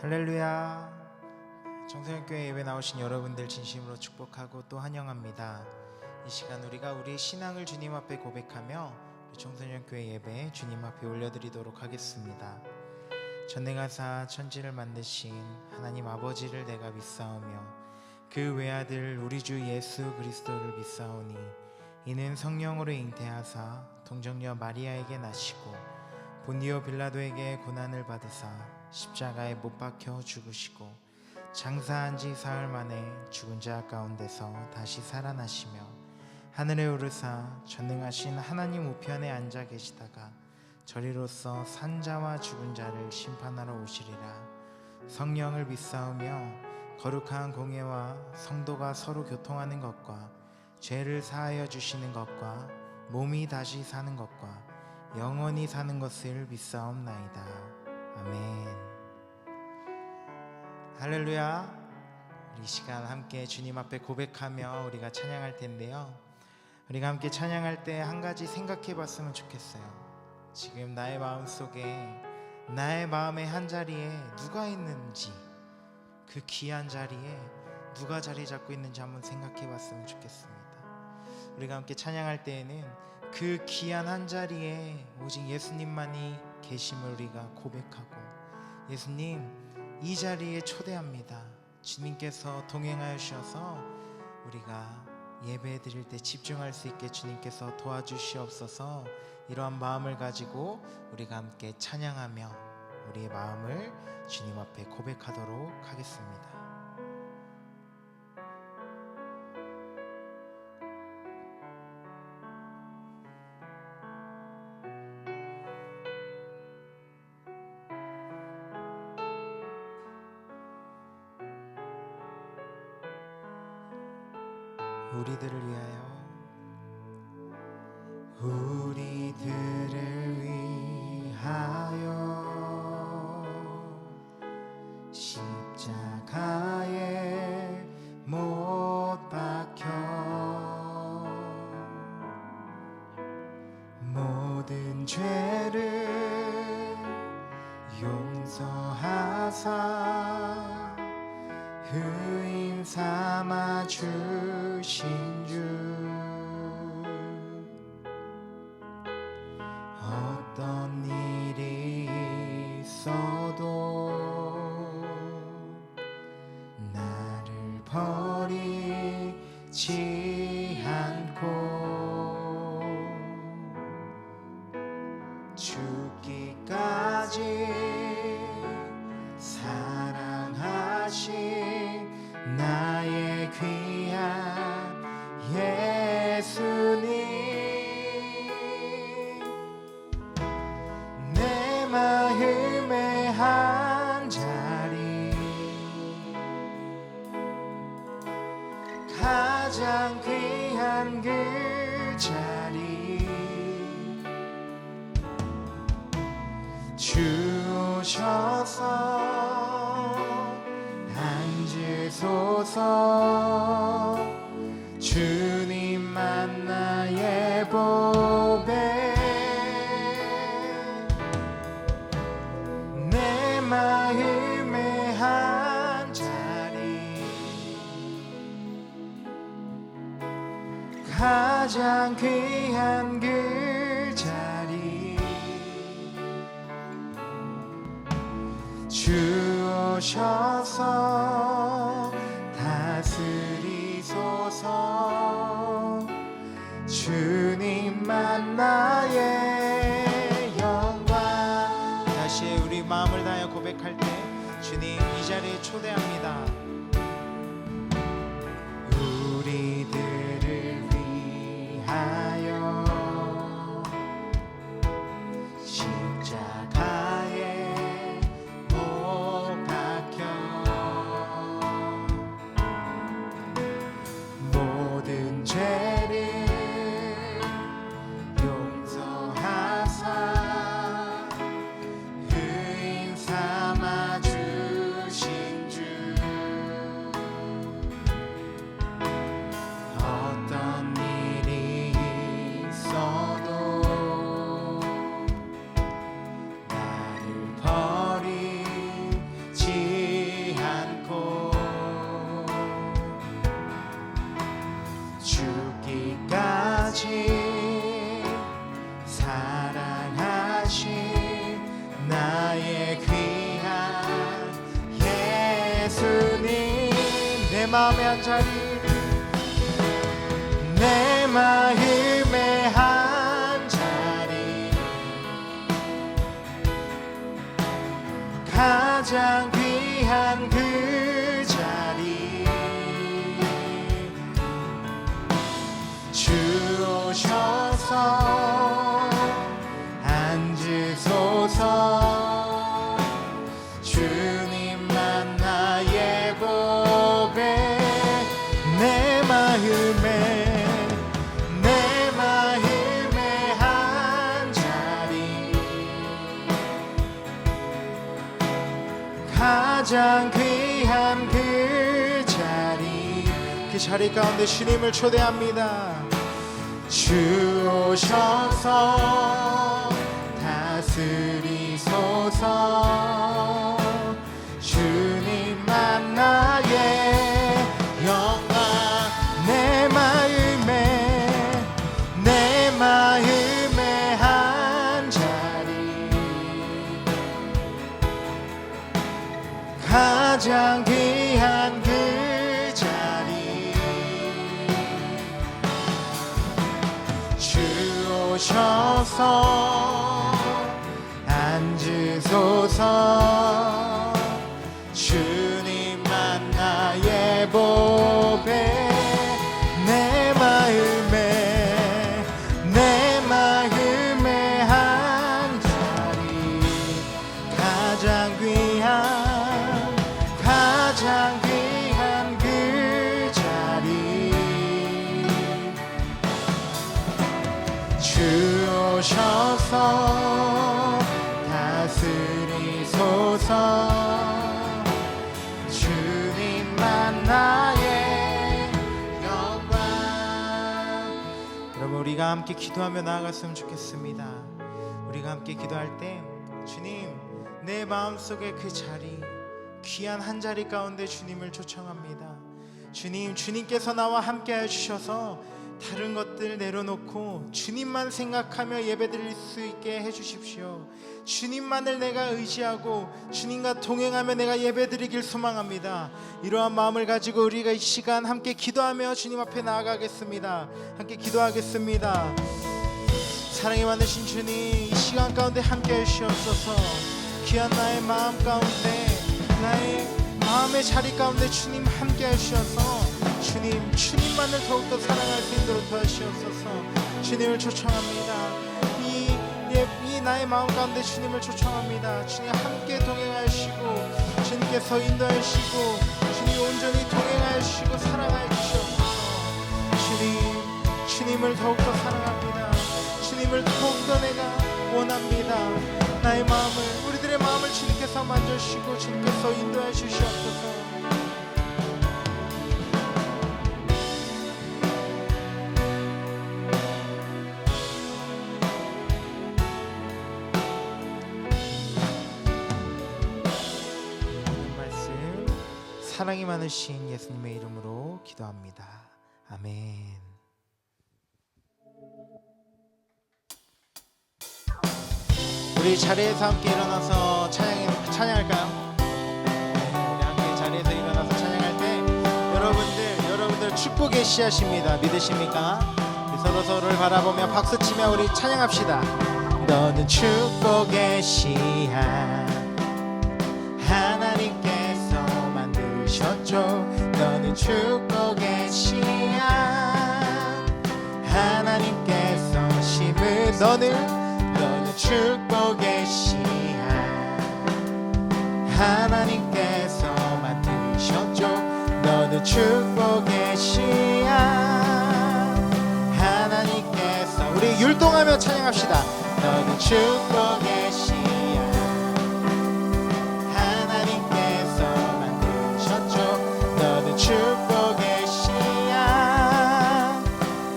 할렐루야. 청소년교회 예배 나오신 여러분들 진심으로 축복하고 또 환영합니다. 이 시간 우리가 우리의 신앙을 주님 앞에 고백하며 우리 청소년교회 예배 주님 앞에 올려드리도록 하겠습니다. 전능하사 천지를 만드신 하나님 아버지를 내가 믿사오며 그 외아들 우리 주 예수 그리스도를 믿사오니 이는 성령으로 잉태하사 동정녀 마리아에게 나시고 본디오 빌라도에게 고난을 받으사 십자가에 못 박혀 죽으시고 장사한 지 사흘 만에 죽은 자 가운데서 다시 살아나시며 하늘에 오르사 전능하신 하나님 우편에 앉아 계시다가 저리로서 산자와 죽은 자를 심판하러 오시리라. 성령을 믿사오며 거룩한 공예와 성도가 서로 교통하는 것과 죄를 사하여 주시는 것과 몸이 다시 사는 것과 영원히 사는 것을 믿사옵나이다. 아멘. 할렐루야. 우리 시간 함께 주님 앞에 고백하며 우리가 찬양할 텐데요, 우리가 함께 찬양할 때 한 가지 생각해 봤으면 좋겠어요. 지금 나의 마음속에, 나의 마음의 한 자리에 누가 있는지, 그 귀한 자리에 누가 자리 잡고 있는지 한번 생각해 봤으면 좋겠습니다. 우리가 함께 찬양할 때에는 그 귀한 한 자리에 오직 예수님만이 계심을 우리가 고백하고, 예수님 이 자리에 초대합니다. 주님께서 동행하여 주셔서 우리가 예배 드릴 때 집중할 수 있게 주님께서 도와주시옵소서. 이러한 마음을 가지고 우리가 함께 찬양하며 우리의 마음을 주님 앞에 고백하도록 하겠습니다. 우리들을 위하여, 우리들을 위하여 십자가에 못 박혀 모든 죄를 용서하사 의인 삼아 주신 주, 어떤 일이 있어도 나를 버리지 않고 죽기까지 사랑하신 나의 귀한 예수님, 내 마음의 한 자리, 가장 귀한 그 자리 주셔서 앉으소서. 주님만 나의 보배, 내 마음의 한 자리, 가장 귀한 그 자리 주셔서 다스리소서. 주님만 나의 영광. 다시 우리 마음을 다하여 고백할 때 주님 이 자리에 초대합니다. 우리들을 위하여 십자가에 못 박혀 모든 죄를 용서하사 의인 삼아 주신 주, 하신 나의 귀한 예수님, 내 마음의 한 자리, 내 마음의 한 자리, 가장 귀한 그 자리, 주 오셔서 앉으소서. 주님만 나의 보배, 내 마음의 한 자리, 가장 귀한 그 자리, 그 자리 가운데 주님을 초대합니다. 주 오셔서 다스리소서. 주님만 나의 영광, 내 마음의 한 자리, 가장 귀한 그 자리, 주 오셔서 앉으소서. 주님만 나의 보배, 내 마음의 한 자리, 가장 귀한 그 자리, 주 오셔서 다스리소서. 주님만 나의 영광. 여러분, 우리가 함께 기도하며 나아갔으면 좋겠습니다. 우리가 함께 기도할 때 주님, 내 마음속의 그 자리, 귀한 한 자리 가운데 주님을 초청합니다. 주님께서 나와 함께 해주셔서 다른 것들 내려놓고 주님만 생각하며 예배드릴 수 있게 해주십시오. 주님만을 내가 의지하고 주님과 동행하며 내가 예배드리길 소망합니다. 이러한 마음을 가지고 우리가 이 시간 함께 기도하며 주님 앞에 나아가겠습니다. 함께 기도하겠습니다. 사랑이 많으신 주님, 이 시간 가운데 함께 해주시옵소서. 귀한 나의 마음 가운데, 나의 마음의 자리 가운데 주님 함께 하시옵소서. 주님만을 더욱더 사랑할 수 있도록 도와주시옵소서. 주님을 초청합니다. 이 나의 마음 가운데 주님을 초청합니다. 주님 함께 동행하시고 주님께서 인도하시고 주님 온전히 동행하시고 사랑하여 주시옵소서. 주님을 더욱더 사랑합니다. 주님을 더욱더 내가 원합니다. 나의 마음을, 우리들의 마음을 주님께서 만져주시고 주님께서 인도해 주시옵소서. 사랑이 많으신 예수님의 이름으로 기도합니다. 아멘. 우리 자리에서 함께 일어나서 찬양할까요? 우리 함께 자리에서 일어나서 찬양할 때 여러분들 축복의 씨앗입니다. 믿으십니까? 서로를 바라보며 박수치며 우리 찬양합시다. 너는 축복의 씨앗, 하나님께서 만드셨죠. 너는 축복의 씨앗, 하나님께서 심은 너는 축복의 씨앗, 하나님께서 만드셨죠. 너는 축복의 씨앗, 하나님께서, 우리 율동하며 찬양합시다. 너는 축복의 씨앗, 하나님께서 만드셨죠. 너는 축복의 씨앗,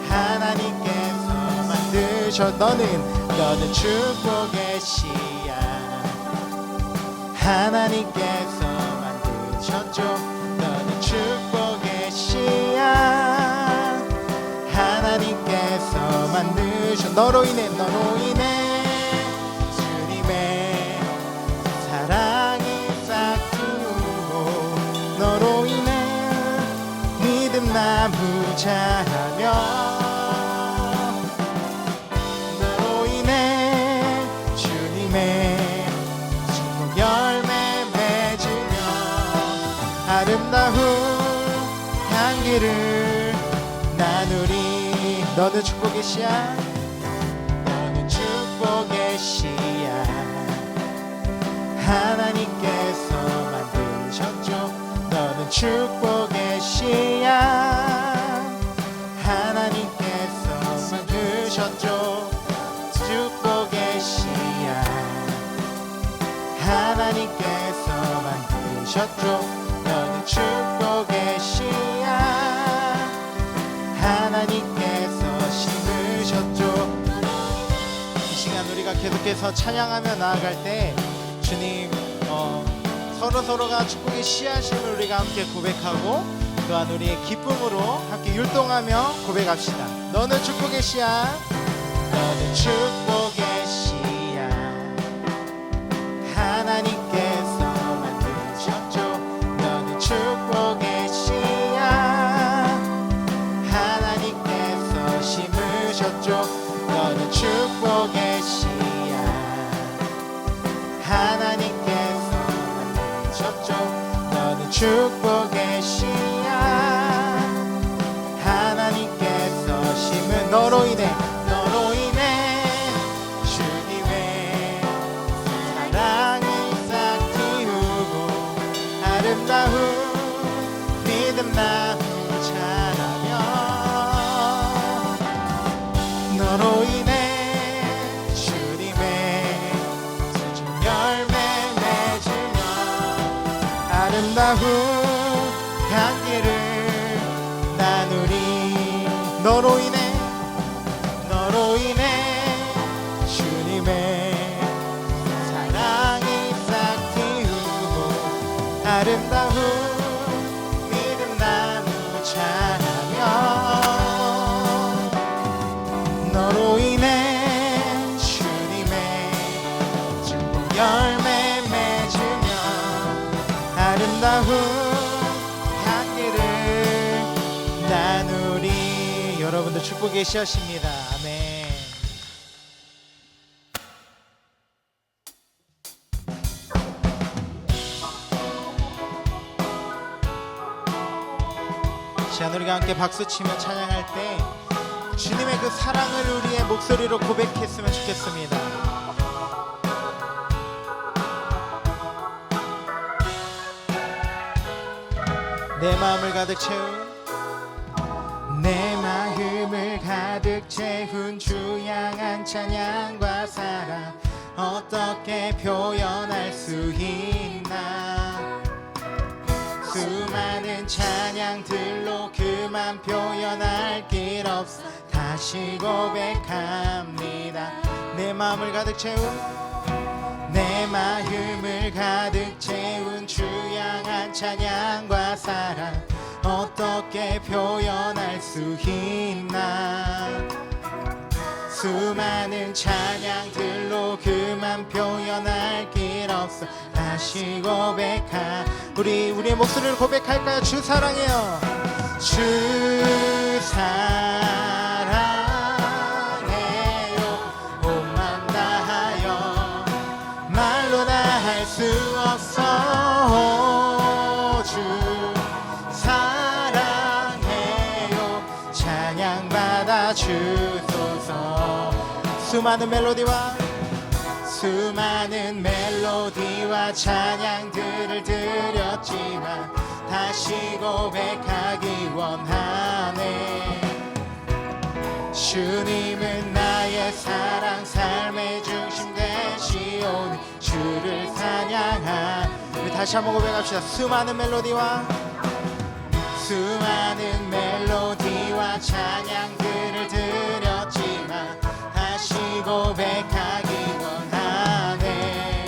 하나님께서 만드셨. 너는 축복의 씨앗, 하나님께서 만드셨죠. 너는 축복의 씨앗, 하나님께서 만드셨. 너로 인해 너는 축복의 씨야. 너는 축복의 씨야. 하나님께서 만드셨죠. 너는 축복의 씨야. 하나님께서 만드셨죠. 축복의 씨야. 하나님께서 만드셨죠. 너는 축복의 씨야. 하나님께서 심으셨죠. 이 시간 우리가 계속해서 찬양하며 나아갈 때 주님 서로가 축복의 씨앗임을 우리가 함께 고백하고 또한 우리의 기쁨으로 함께 율동하며 고백합시다. 너는 축복의 씨앗. 너는 축복의 씨앗. 하나님께서 만드셨죠. 너는 축복의 씨앗. 하나님께서 심으셨죠. 너는 축복의 씨앗. 하나님께서 만드셨죠. 너는 축복의 씨앗. 하나님께서 심은 너로 인해 주님의 사랑이 싹 틔우고 아름다운 믿음 나무 자라며 너로 인해 주님의 열매 맺으며 아름다운 향기를 나누리. 너로 인해 주님의 사랑이 싹 틔우고 아름다운 믿음 나무 자라며 너로 인해 주님의 축복 열매 맺으며 아름다운 향기를 나누리. 여러분들 축복의 씨앗입니다. 아멘. 시간 우리가 함께 박수치며 찬양할 때 주님의 그 사랑을 우리의 목소리로 고백했으면 좋겠습니다. 내 마음을 가득 채운 주 향한 찬양과 사랑 어떻게 표현할 수 있나. 수많은 찬양들로 그만 표현할 길 없어 다시 고백합니다. 내 마음을 가득 채운 주 향한 찬양과 사랑 어떻게 표현할 수 있나. 수많은 찬양들로 그만 표현할 길 없어 다시 우리의 목소리를 고백할까요? 주 사랑해요. 주 사랑해요. 온 마음 다하여 말로 다 할 수 없어. 주 사랑해요. 찬양받아 주소서. 수많은 멜로디와 찬양들을 드렸지만 다시 고백하기 원하네. 주님은 나의 사랑 삶의 중심 되시오니 주를 찬양하. 우리 다시 한번 고백합시다. 수많은 멜로디와 찬양들을 드렸지만 다시 고백하기 원하네.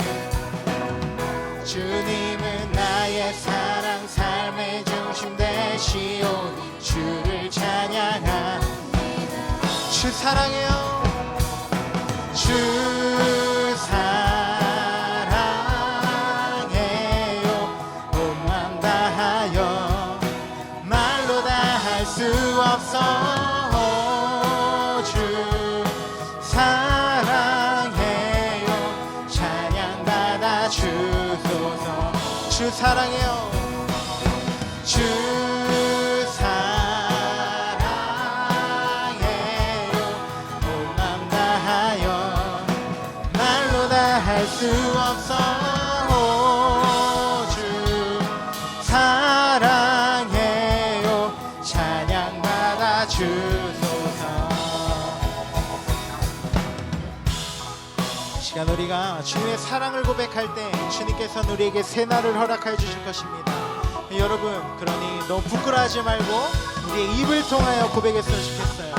주님은 나의 사랑 삶의 중심 되시오니 주를 찬양하. 주 사랑해요. 주 사랑해요. 온 마음 다하여 말로 다 할 수 없어. 주 사랑해요. 찬양받아 주소서. 주 사랑해요. 주 사랑해요. 할 수 없어. 오, 주 사랑해요. 찬양받아 주소서. 이 시간 우리가 주님의 사랑을 고백할 때 주님께서는 우리에게 새날을 허락해 주실 것입니다. 여러분, 그러니 너무 부끄러워하지 말고 우리의 입을 통하여 고백했으면 좋겠어요.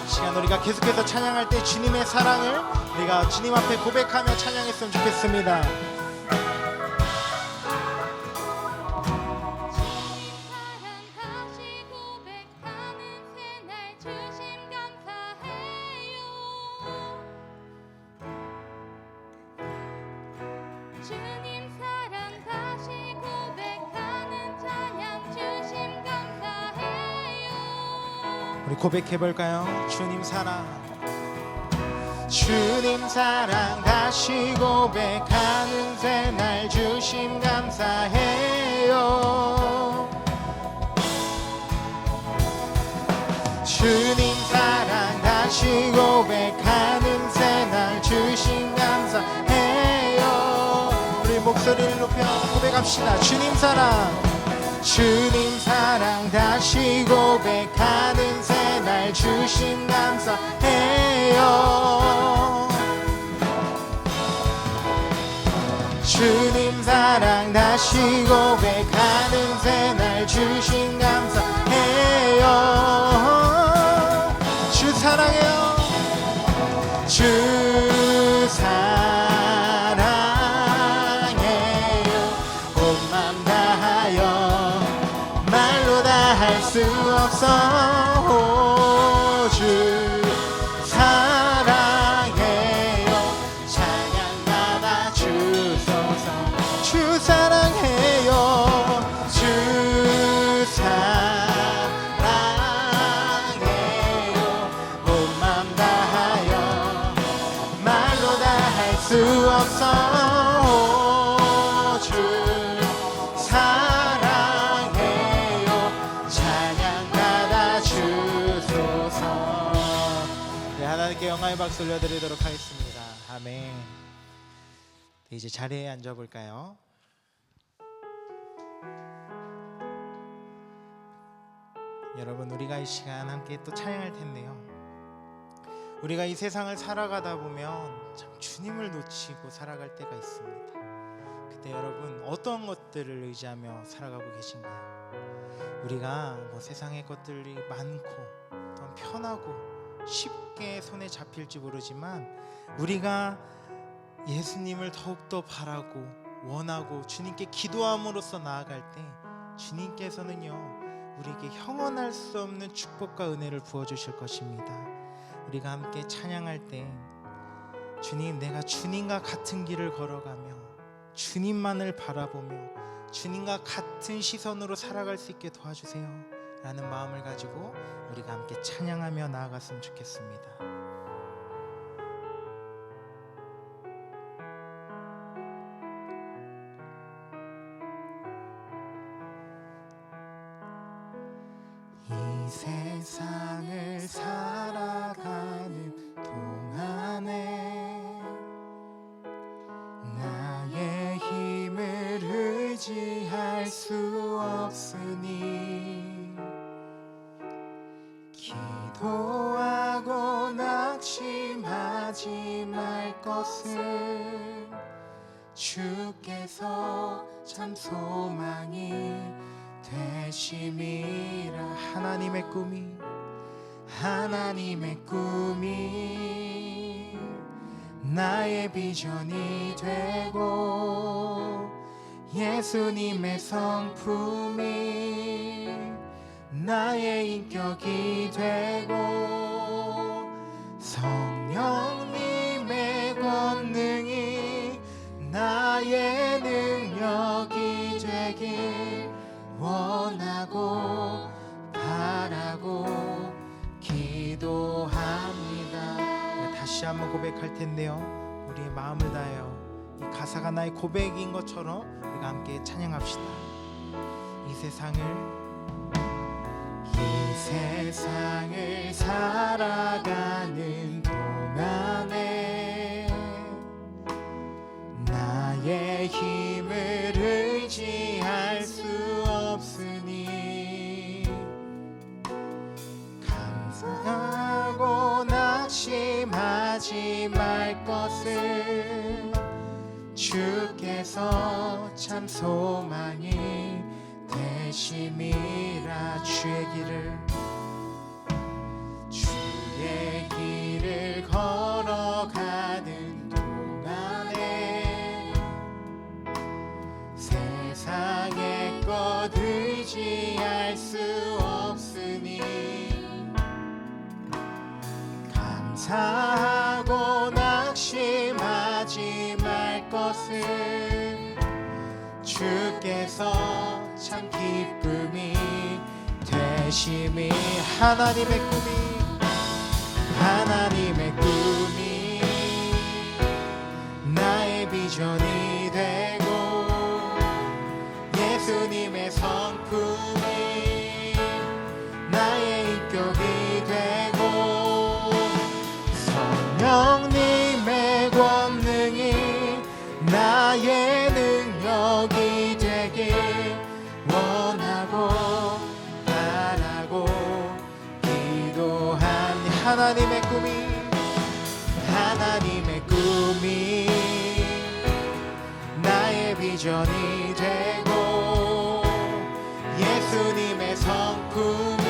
이 시간 우리가 계속해서 찬양할 때 주님의 사랑을 우리가 주님 앞에 고백하며 찬양했으면 좋겠습니다. 우리 고백해볼까요? 주님 사랑, 주님 사랑 다시 고백하는 새날 주심 감사해요. 주님 사랑 다시 고백하는 새날 주심 감사해요. 우리 목소리를 높여 고백합시다. 주님 사랑, 주님 사랑 다시 고백하는 새날 주심 감사해요. 주님 사랑 다시 고백하는 새날 주심 감사해요. 주 사랑해요. 주 사랑해요. 온 맘 다하여 말로 다 할 수 없어. 오, 주 사랑해요. 찬양받아 주소서. 주 사랑해요. 주 사랑해요. 온 맘 다하여 말로 다 할 수 없어. 오, 주 하나님께 영광의 박수 올려드리도록 하겠습니다. 아멘. 이제 자리에 앉아볼까요? 여러분, 우리가 이 시간 함께 또 찬양할 텐데요, 우리가 이 세상을 살아가다 보면 참 주님을 놓치고 살아갈 때가 있습니다. 그때 여러분 어떤 것들을 의지하며 살아가고 계신가요? 우리가 세상의 것들이 많고 또 편하고 쉽게 손에 잡힐지 모르지만 우리가 예수님을 더욱더 바라고 원하고 주님께 기도함으로써 나아갈 때 주님께서는요 우리에게 형언할 수 없는 축복과 은혜를 부어주실 것입니다. 우리가 함께 찬양할 때 주님, 내가 주님과 같은 길을 걸어가며 주님만을 바라보며 주님과 같은 시선으로 살아갈 수 있게 도와주세요 라는 마음을 가지고 우리가 함께 찬양하며 나아갔으면 좋겠습니다. 이 세상을 살아가는 동안에 나의 힘을 의지할 수 없으니 기도하고 낙심하지 말 것은 주께서 참 소망이 되심이라. 하나님의 꿈이 나의 비전이 되고 예수님의 성품이 나의 인격이 되고 성령님의 권능이 나의 능력이 되길 원하고 바라고 기도합니다. 다시 한번 고백할 텐데요, 우리의 마음을 다하여 이 가사가 나의 고백인 것처럼 우리가 함께 찬양합시다. 이 세상을 살아가는 동안에 나의 힘을 의지할 수 없으니 감사하고 낙심하지 말 것을 주께서 참 소망이 되심이라. 주의 길을 걸어가는 동안에 세상의 것 의지할 수 없으니 감사하고 낙심하지 말 것을 주께서 참 기쁨이 되심이. 하나님의 꿈이 나의 비전이 되고 예수님의 성품이 나의 인격이 되고 성령님의 권능이 나의 능력이 되길 원하고 바라고 기도하니. 하나님의 꿈이 나의 비전이 되고 예수님의 성품이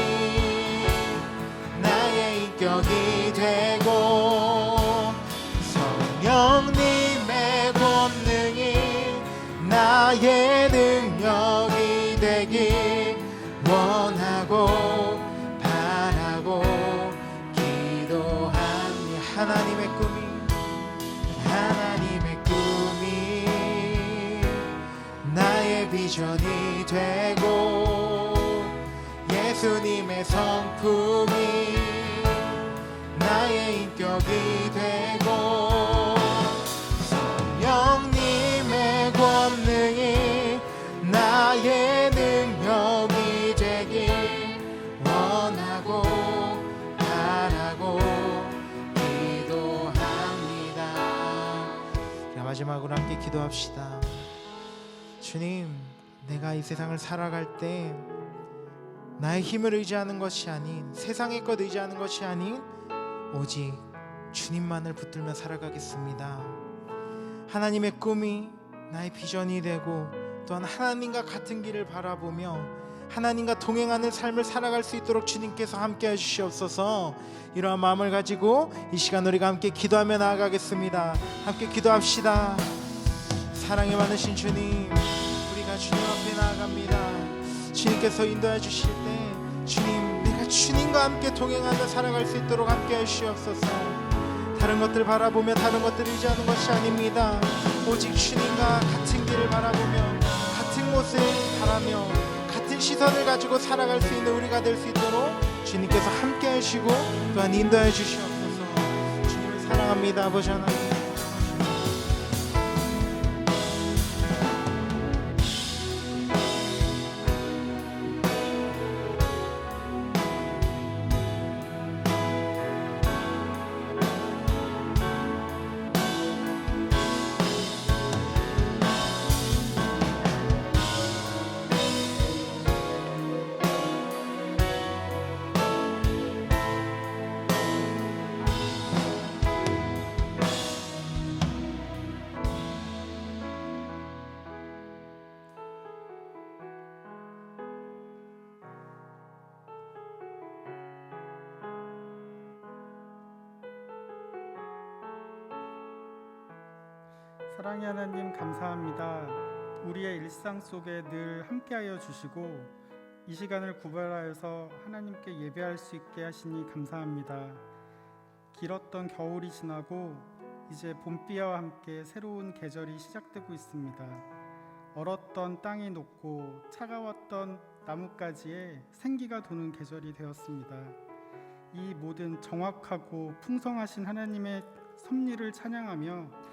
나의 인격이 되고 성령님의 권능이 나의 능력이 되길 원하고 바라고 기도하니. 하나님의 꿈이 나의 비전이 되고 예수님의 성품이 나의 인격이 되고 성령님의 권능이 나의 능력이 되길 원하고 바라고 기도합니다. 마지막으로 함께 기도합시다. 주님, 내가 이 세상을 살아갈 때 나의 힘을 의지하는 것이 아닌, 세상의 것 의지하는 것이 아닌 오직 주님만을 붙들며 살아가겠습니다. 하나님의 꿈이 나의 비전이 되고 또한 하나님과 같은 길을 바라보며 하나님과 동행하는 삶을 살아갈 수 있도록 주님께서 함께 해주시옵소서. 이러한 마음을 가지고 이 시간 우리가 함께 기도하며 나아가겠습니다. 함께 기도합시다. 사랑이 많으신 주님, 우리가 주님 앞에 나아갑니다. 주님께서 인도해 주실 때 주님, 내가 주님과 함께 동행하며 살아갈 수 있도록 함께 해주시옵소서. 다른 것들 바라보며 다른 것들 의지하는 것이 아닙니다. 오직 주님과 같은 길을 바라보며 같은 곳을 바라며 같은 시선을 가지고 살아갈 수 있는 우리가 될 수 있도록 주님께서 함께 하시고 또한 인도해 주시옵소서. 주님을 사랑합니다. 아버지 하나님. 사랑의 하나님, 감사합니다. 우리의 일상 속에 늘 함께하여 주시고 이 시간을 구별하여서 하나님께 예배할 수 있게 하시니 감사합니다. 길었던 겨울이 지나고 이제 봄비와 함께 새로운 계절이 시작되고 있습니다. 얼었던 땅이 녹고 차가웠던 나뭇가지에 생기가 도는 계절이 되었습니다. 이 모든 정확하고 풍성하신 하나님의 섭리를 찬양하며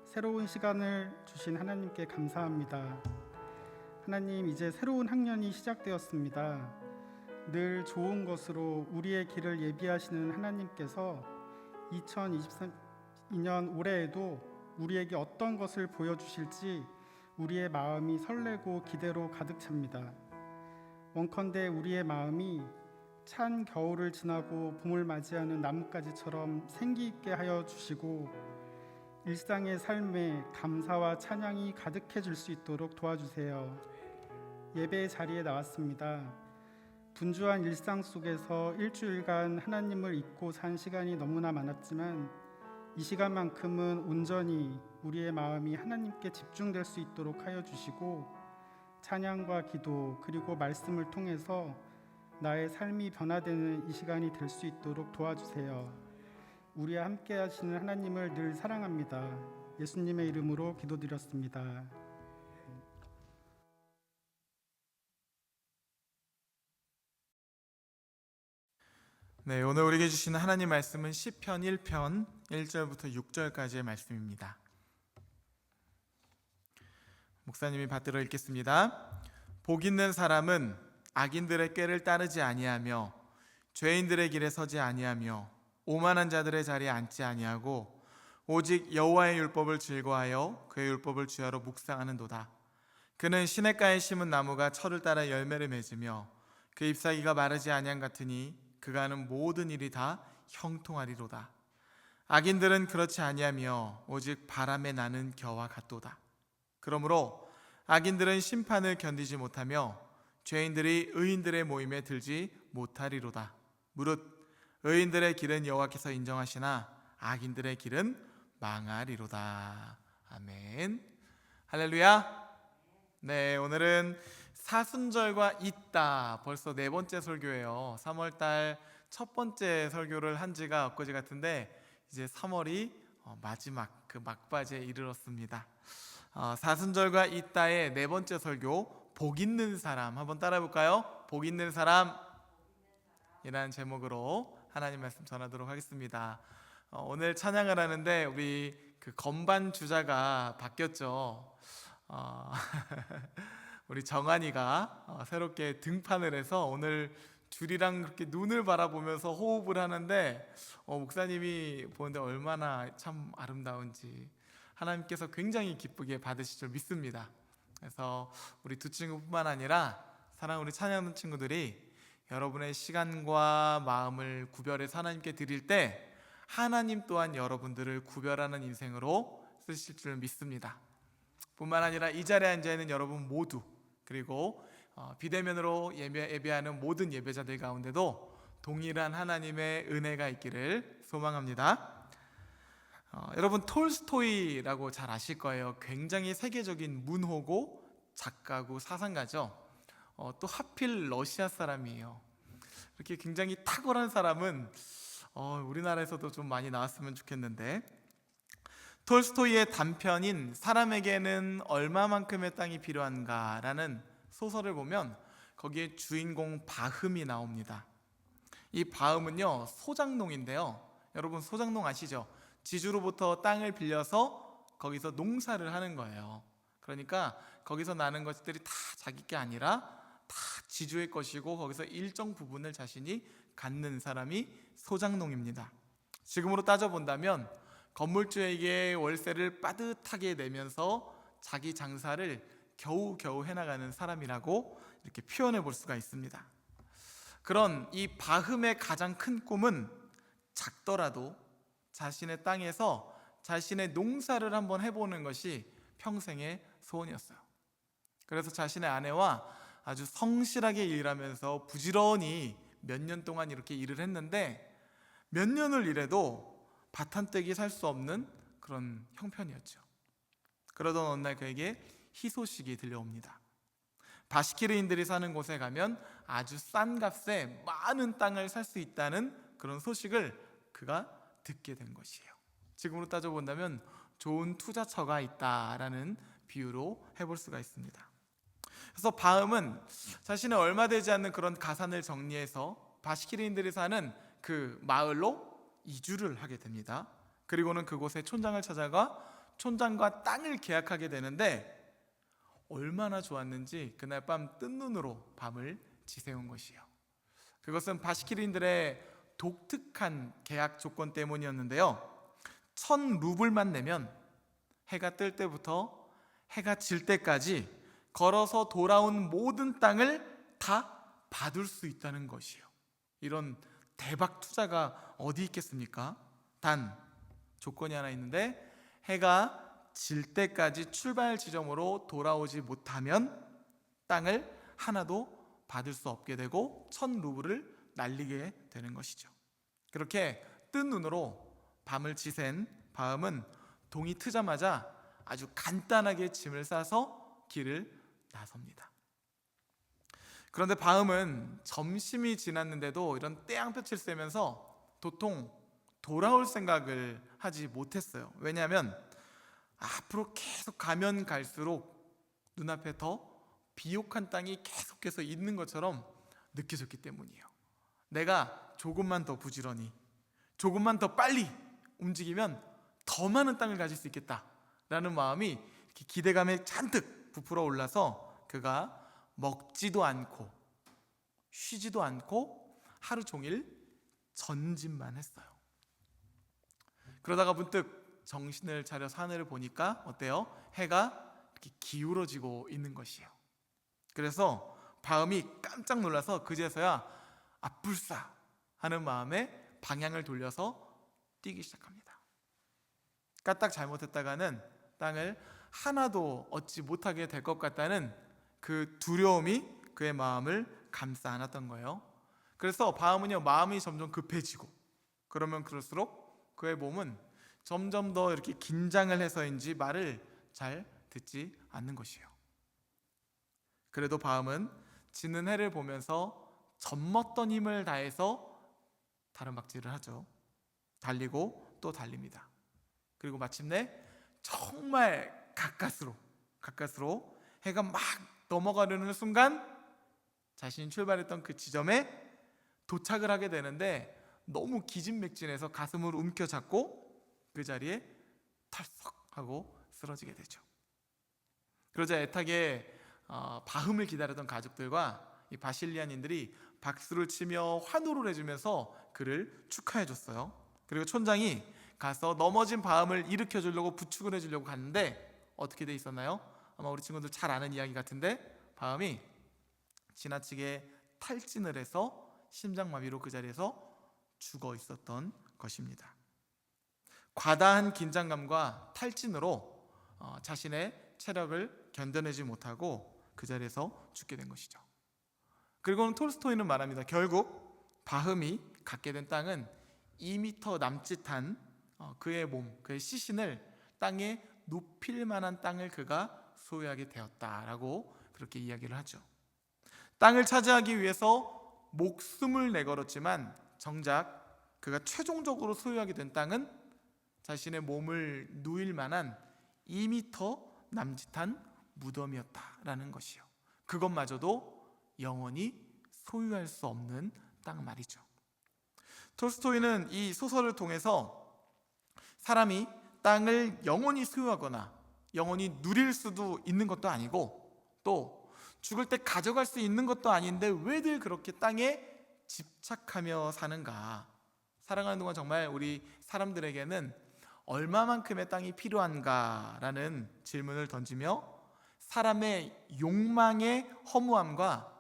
새로운 시간을 주신 하나님께 감사합니다. 하나님, 이제 새로운 학년이 시작되었습니다. 늘 좋은 것으로 우리의 길을 예비하시는 하나님께서 2022년 올해에도 우리에게 어떤 것을 보여주실지 우리의 마음이 설레고 기대로 가득 찹니다. 원컨대 우리의 마음이 찬 겨울을 지나고 봄을 맞이하는 나뭇가지처럼 생기 있게 하여 주시고 일상의 삶에 감사와 찬양이 가득해질 수 있도록 도와주세요. 예배의 자리에 나왔습니다. 분주한 일상 속에서 일주일간 하나님을 잊고 산 시간이 너무나 많았지만 이 시간만큼은 온전히 우리의 마음이 하나님께 집중될 수 있도록 하여 주시고 찬양과 기도 그리고 말씀을 통해서 나의 삶이 변화되는 이 시간이 될 수 있도록 도와주세요. 우리와 함께 하시는 하나님을 늘 사랑합니다. 예수님의 이름으로 기도드렸습니다. 네, 오늘 우리에게 주시는 하나님 말씀은 시편 1편 1절부터 6절까지의 말씀입니다. 목사님이 받들어 읽겠습니다. 복 있는 사람은 악인들의 꾀를 따르지 아니하며 죄인들의 길에 서지 아니하며 오만한 자들의 자리에 앉지 아니하고 오직 여호와의 율법을 즐거워하여 그의 율법을 주야로 묵상하는도다. 그는 시냇가에 심은 나무가 철을 따라 열매를 맺으며 그 잎사귀가 마르지 아니함 같으니 그가 하는 모든 일이 다 형통하리로다. 악인들은 그렇지 아니하며 오직 바람에 나는 겨와 같도다. 그러므로 악인들은 심판을 견디지 못하며 죄인들이 의인들의 모임에 들지 못하리로다. 무릇 의인들의 길은 여호와께서 인정하시나 악인들의 길은 망하리로다. 아멘. 할렐루야. 네, 오늘은 사순절과 있다. 벌써 네 번째 설교예요. 3월달 첫 번째 설교를 한 지가 엊그제 같은데 이제 3월이 마지막 그 막바지에 이르렀습니다. 사순절과 있다의 네 번째 설교, 복 있는 사람 한번 따라해 볼까요? 복 있는 사람 이라는 제목으로 하나님 말씀 전하도록 하겠습니다. 오늘 찬양을 하는데 우리 그 건반 주자가 바뀌었죠. 우리 정한이가 새롭게 등판을 해서 오늘 줄이랑 그렇게 눈을 바라보면서 호흡을 하는데 목사님이 보는데 얼마나 참 아름다운지 하나님께서 굉장히 기쁘게 받으실 줄 믿습니다. 그래서 우리 두 친구뿐만 아니라 사랑하는 우리 찬양하는 친구들이 여러분의 시간과 마음을 구별해서 하나님께 드릴 때 하나님 또한 여러분들을 구별하는 인생으로 쓰실 줄 믿습니다. 뿐만 아니라 이 자리에 앉아있는 여러분 모두 그리고 비대면으로 예배하는 모든 예배자들 가운데도 동일한 하나님의 은혜가 있기를 소망합니다. 여러분 톨스토이라고 잘 아실 거예요. 굉장히 세계적인 문호고 작가고 사상가죠. 또 하필 러시아 사람이에요. 이렇게 굉장히 탁월한 사람은 우리나라에서도 좀 많이 나왔으면 좋겠는데 톨스토이의 단편인 사람에게는 얼마만큼의 땅이 필요한가 라는 소설을 보면 거기에 주인공 바흠이 나옵니다. 이 바흠은요 소장농인데요. 여러분 소장농 아시죠? 지주로부터 땅을 빌려서 거기서 농사를 하는 거예요. 그러니까 거기서 나는 것들이 다 자기 게 아니라 다 지주의 것이고 거기서 일정 부분을 자신이 갖는 사람이 소장농입니다. 지금으로 따져본다면 건물주에게 월세를 빠듯하게 내면서 자기 장사를 겨우겨우 해나가는 사람이라고 이렇게 표현해 볼 수가 있습니다. 그런 이 바흠의 가장 큰 꿈은 작더라도 자신의 땅에서 자신의 농사를 한번 해보는 것이 평생의 소원이었어요. 그래서 자신의 아내와 아주 성실하게 일하면서 부지런히 몇 년 동안 이렇게 일을 했는데 몇 년을 일해도 밭 한 떼기 살 수 없는 그런 형편이었죠. 그러던 어느 날 그에게 희소식이 들려옵니다. 바시키르인들이 사는 곳에 가면 아주 싼 값에 많은 땅을 살 수 있다는 그런 소식을 그가 듣게 된 것이에요. 지금으로 따져본다면 좋은 투자처가 있다라는 비유로 해볼 수가 있습니다. 그래서 바흠은 자신의 얼마 되지 않는 그런 가산을 정리해서 바시키르인들이 사는 그 마을로 이주를 하게 됩니다. 그리고는 그곳에 촌장을 찾아가 촌장과 땅을 계약하게 되는데 얼마나 좋았는지 그날 밤 뜬 눈으로 밤을 지새운 것이에요. 그것은 바시키르인들의 독특한 계약 조건 때문이었는데요. 1000루블만 내면 해가 뜰 때부터 해가 질 때까지 걸어서 돌아온 모든 땅을 다 받을 수 있다는 것이에요. 이런 대박 투자가 어디 있겠습니까? 단 조건이 하나 있는데, 해가 질 때까지 출발 지점으로 돌아오지 못하면 땅을 하나도 받을 수 없게 되고 1000루블을 날리게 되는 것이죠. 그렇게 뜬 눈으로 밤을 지샌 바음은 동이 트자마자 아주 간단하게 짐을 싸서 길을 나섭니다. 그런데 바음은 점심이 지났는데도 이런 떼양볕을 쐬면서 도통 돌아올 생각을 하지 못했어요. 왜냐하면 앞으로 계속 가면 갈수록 눈앞에 더 비옥한 땅이 계속해서 있는 것처럼 느껴졌기 때문이에요. 내가 조금만 더 부지런히, 조금만 더 빨리 움직이면 더 많은 땅을 가질 수 있겠다라는 마음이 이렇게 기대감에 잔뜩 부풀어 올라서 그가 먹지도 않고 쉬지도 않고 하루 종일 전진만 했어요. 그러다가 문득 정신을 차려서 하늘을 보니까 어때요? 해가 이렇게 기울어지고 있는 것이에요. 그래서 바음이 깜짝 놀라서 그제서야 불싸 하는 마음에 방향을 돌려서 뛰기 시작합니다. 까딱 잘못했다가는 땅을 하나도 얻지 못하게 될 것 같다는 그 두려움이 그의 마음을 감싸 안았던 거예요. 그래서 바음은요, 마음이 점점 급해지고, 그러면 그럴수록 그의 몸은 점점 더 이렇게 긴장을 해서인지 말을 잘 듣지 않는 것이에요. 그래도 바음은 지는 해를 보면서 젖먹던 힘을 다해서 다름박질을 하죠. 달리고 또 달립니다. 그리고 마침내 정말 가까스로 해가 막 넘어가려는 순간 자신이 출발했던 그 지점에 도착을 하게 되는데, 너무 기진맥진해서 가슴을 움켜잡고 그 자리에 털썩하고 쓰러지게 되죠. 그러자 애타게 바흠을 기다렸던 가족들과 이 바실리안인들이 박수를 치며 환호를 해주면서 그를 축하해 줬어요. 그리고 촌장이 가서 넘어진 바흠을 일으켜 주려고 부축을 해주려고 갔는데 어떻게 돼 있었나요? 아마 우리 친구들 잘 아는 이야기 같은데, 바흠이 지나치게 탈진을 해서 심장마비로 그 자리에서 죽어 있었던 것입니다. 과다한 긴장감과 탈진으로 자신의 체력을 견뎌내지 못하고 그 자리에서 죽게 된 것이죠. 그리고는 톨스토이는 말합니다. 결국 바흠이 갖게 된 땅은 2m 남짓한 그의 몸, 그의 시신을 땅에 눕힐 만한 땅을 그가 소유하게 되었다라고 그렇게 이야기를 하죠. 땅을 차지하기 위해서 목숨을 내걸었지만 정작 그가 최종적으로 소유하게 된 땅은 자신의 몸을 누일 만한 2m 남짓한 무덤이었다라는 것이요. 그것마저도 영원히 소유할 수 없는 땅 말이죠. 톨스토이는 이 소설을 통해서 사람이 땅을 영원히 소유하거나 영원히 누릴 수도 있는 것도 아니고, 또 죽을 때 가져갈 수 있는 것도 아닌데 왜들 그렇게 땅에 집착하며 사는가? 살아가는 동안 정말 우리 사람들에게는 얼마만큼의 땅이 필요한가라는 질문을 던지며 사람의 욕망의 허무함과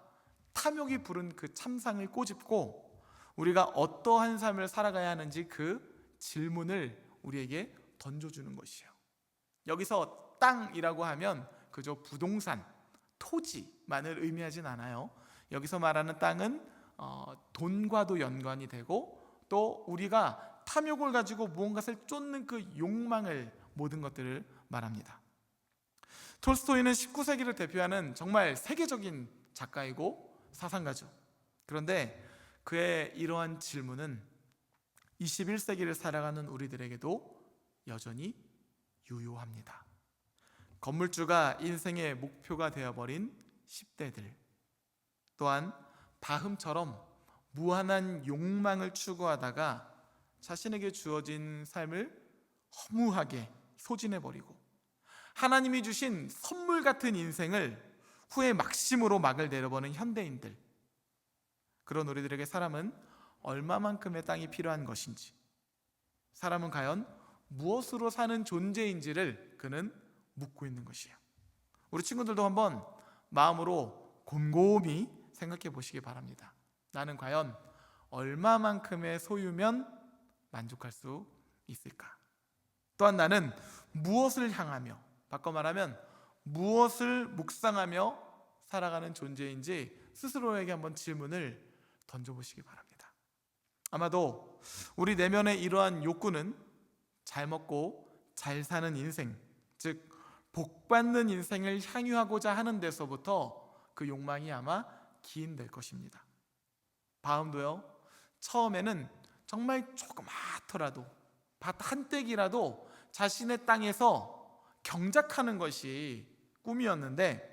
탐욕이 부른 그 참상을 꼬집고 우리가 어떠한 삶을 살아가야 하는지 그 질문을 우리에게 던져주는 것이에요. 여기서 땅이라고 하면 그저 부동산, 토지만을 의미하진 않아요. 여기서 말하는 땅은 돈과도 연관이 되고, 또 우리가 탐욕을 가지고 무언가를 쫓는 그 욕망을, 모든 것들을 말합니다. 톨스토이는 19세기를 대표하는 정말 세계적인 작가이고 사상가죠. 그런데 그의 이러한 질문은 21세기를 살아가는 우리들에게도 여전히 유효합니다. 건물주가 인생의 목표가 되어버린 10대들, 또한 바흠처럼 무한한 욕망을 추구하다가 자신에게 주어진 삶을 허무하게 소진해버리고 하나님이 주신 선물 같은 인생을 후에 막심으로 막을 내려보는 현대인들, 그런 우리들에게 사람은 얼마만큼의 땅이 필요한 것인지, 사람은 과연 무엇으로 사는 존재인지를 그는 묻고 있는 것이에요. 우리 친구들도 한번 마음으로 곰곰이 생각해 보시기 바랍니다. 나는 과연 얼마만큼의 소유면 만족할 수 있을까? 또한 나는 무엇을 향하며, 바꿔 말하면 무엇을 묵상하며 살아가는 존재인지 스스로에게 한번 질문을 던져보시기 바랍니다. 아마도 우리 내면의 이러한 욕구는 잘 먹고 잘 사는 인생, 즉 복받는 인생을 향유하고자 하는 데서부터 그 욕망이 아마 기인될 것입니다. 바움도요, 처음에는 정말 조그맣더라도 밭 한 떼기라도 자신의 땅에서 경작하는 것이 꿈이었는데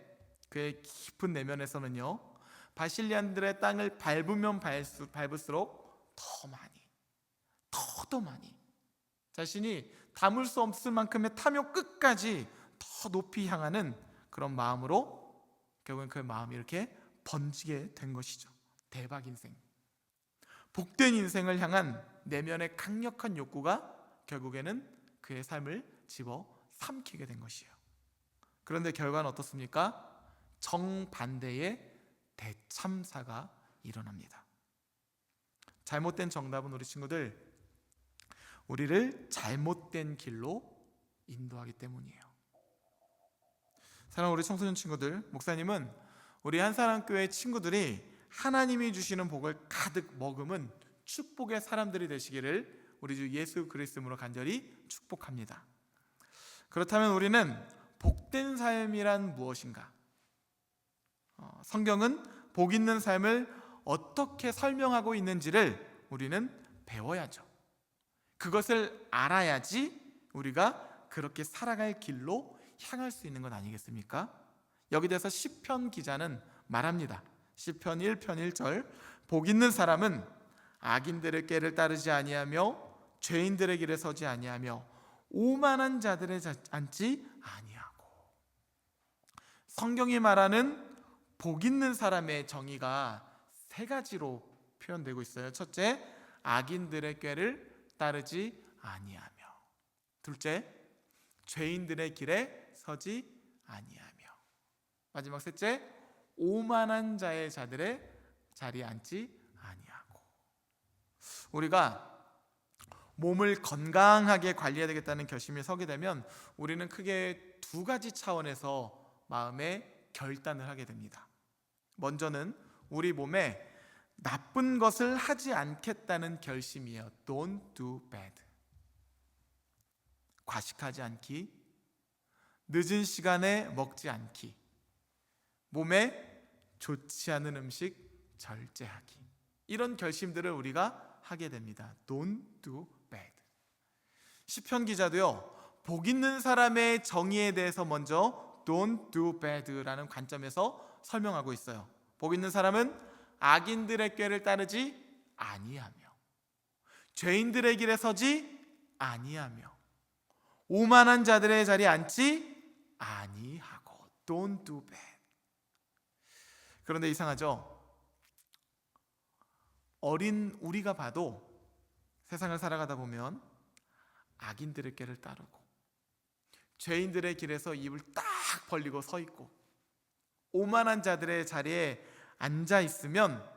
그의 깊은 내면에서는요, 바실리안들의 땅을 밟으면 밟을수록 더 많이 자신이 담을 수 없을 만큼의 탐욕 끝까지 더 높이 향하는 그런 마음으로 결국엔 그 마음이 이렇게 번지게 된 것이죠. 대박 인생, 복된 인생을 향한 내면의 강력한 욕구가 결국에는 그의 삶을 집어 삼키게 된 것이에요. 그런데 결과는 어떻습니까? 정반대의 대참사가 일어납니다. 잘못된 정답은 우리 친구들, 우리를 잘못된 길로 인도하기 때문이에요. 사랑하는 우리 청소년 친구들, 목사님은 우리 한사랑교회 친구들이 하나님이 주시는 복을 가득 머금은 축복의 사람들이 되시기를 우리 주 예수 그리스도로 간절히 축복합니다. 그렇다면 우리는 복된 삶이란 무엇인가? 성경은 복 있는 삶을 어떻게 설명하고 있는지를 우리는 배워야죠. 그것을 알아야지 우리가 그렇게 살아갈 길로 향할 수 있는 것 아니겠습니까? 여기 대해서 시편 기자는 말합니다. 시편 1편 1절, 복 있는 사람은 악인들의 꾀를 따르지 아니하며 죄인들의 길에 서지 아니하며 오만한 자들의 앉지 아니하고. 성경이 말하는 복 있는 사람의 정의가 세 가지로 표현되고 있어요. 첫째, 악인들의 꾀를 따르지 아니하며. 둘째, 죄인들의 길에 서지 아니하며. 마지막 셋째, 오만한 자들의 자리에 앉지 아니하고. 우리가 몸을 건강하게 관리해야 되겠다는 결심이 서게 되면 우리는 크게 두 가지 차원에서 마음의 결단을 하게 됩니다. 먼저는 우리 몸에 나쁜 것을 하지 않겠다는 결심이에요. Don't do bad. 과식하지 않기, 늦은 시간에 먹지 않기, 몸에 좋지 않은 음식 절제하기, 이런 결심들을 우리가 하게 됩니다. Don't do bad. 시편 기자도요, 복 있는 사람의 정의에 대해서 먼저 Don't do bad라는 관점에서 설명하고 있어요. 복 있는 사람은 악인들의 꾀를 따르지 아니하며 죄인들의 길에 서지 아니하며 오만한 자들의 자리에 앉지 아니하고. Don't do bad. 그런데 이상하죠? 어린 우리가 봐도 세상을 살아가다 보면 악인들의 꾀를 따르고 죄인들의 길에서 입을 딱 벌리고 서 있고 오만한 자들의 자리에 앉아 있으면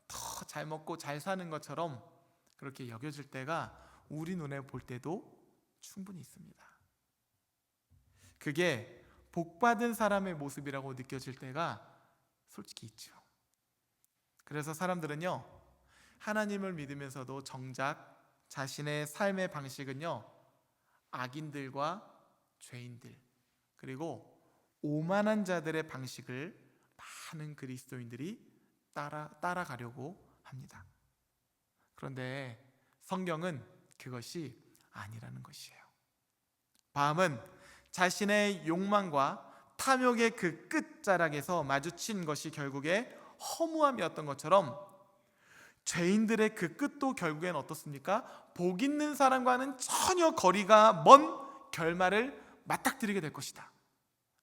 더 잘 먹고 잘 사는 것처럼 그렇게 여겨질 때가 우리 눈에 볼 때도 충분히 있습니다. 그게 복받은 사람의 모습이라고 느껴질 때가 솔직히 있죠. 그래서 사람들은요, 하나님을 믿으면서도 정작 자신의 삶의 방식은요, 악인들과 죄인들 그리고 오만한 자들의 방식을 많은 그리스도인들이 따라가려고 합니다. 그런데 성경은 그것이 아니라는 것이에요. 바함은 자신의 욕망과 탐욕의 그 끝자락에서 마주친 것이 결국에 허무함이었던 것처럼 죄인들의 그 끝도 결국엔 어떻습니까? 복 있는 사람과는 전혀 거리가 먼 결말을 맞닥뜨리게 될 것이다.